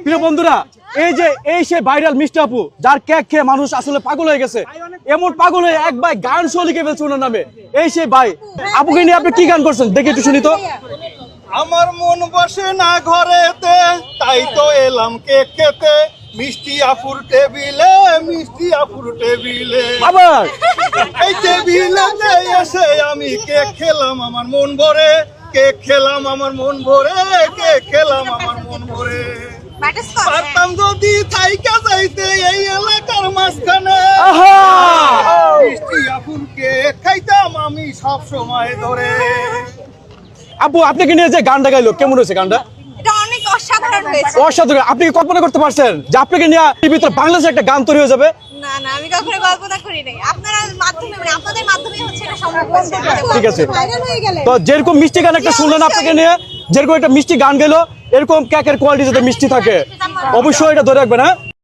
প্রিয় বন্ধুরা, এই সে ভাইরাল মিষ্টি আপু, যার কেক খেয়ে মানুষ আসলে পাগল হয়ে গেছে। এমন পাগল হয়ে এক ভাই গান শো লিখে ফেলছে ওনার নামে। এই সেই ভাই, আপুকে নিয়ে আপনি কি গান করছেন দেখি একটু শুনি তো। আমার মন বসে না ঘরেতে, তাই তো এলাম কেক খেতে, মিষ্টি আপুর টেবিলে, মিষ্টি আপুর টেবিলে। আবার এই টেবিলেতে এসে আমি কেক খেলাম আমার মন ভরে, কেক খেলাম আমার মন ভরে, কেক খেলাম আমার মন ভরে। পারতাম যদি থাইকা যাইতে এই এলাকার মাঝখানে, মিষ্টি আপুর কেক খাইতাম আমি সব সময় ধরে। আপু আপনাকে নিয়ে যে গানটা গাইলো কেমন হয়েছে গানটা? এটা অনেক অসাধারণ হয়েছে। অসাধারণ। আপনি কি কল্পনা করতে পারছেন যে আপনাকে নিয়ে ভিতরে বাংলাদেশে একটা গান তৈরি হয়ে যাবে? না না, আমি কখনো কল্পনা করি নাই। আপনারা মাধ্যমে, মানে আপনাদের মাধ্যমে হচ্ছে এটা সম্ভব হয়েছে। ঠিক আছে। ভাইরাল হয়ে গেলে তো যেরকম মিষ্টি গান একটা শুনলেন আপনাকে নিয়ে, যেরকম একটা মিষ্টি গান গেল, এরকম কেকের কোয়ালিটি যাতে মিষ্টি থাকে, অবশ্যই এটা ধরে রাখবেন। হ্যাঁ।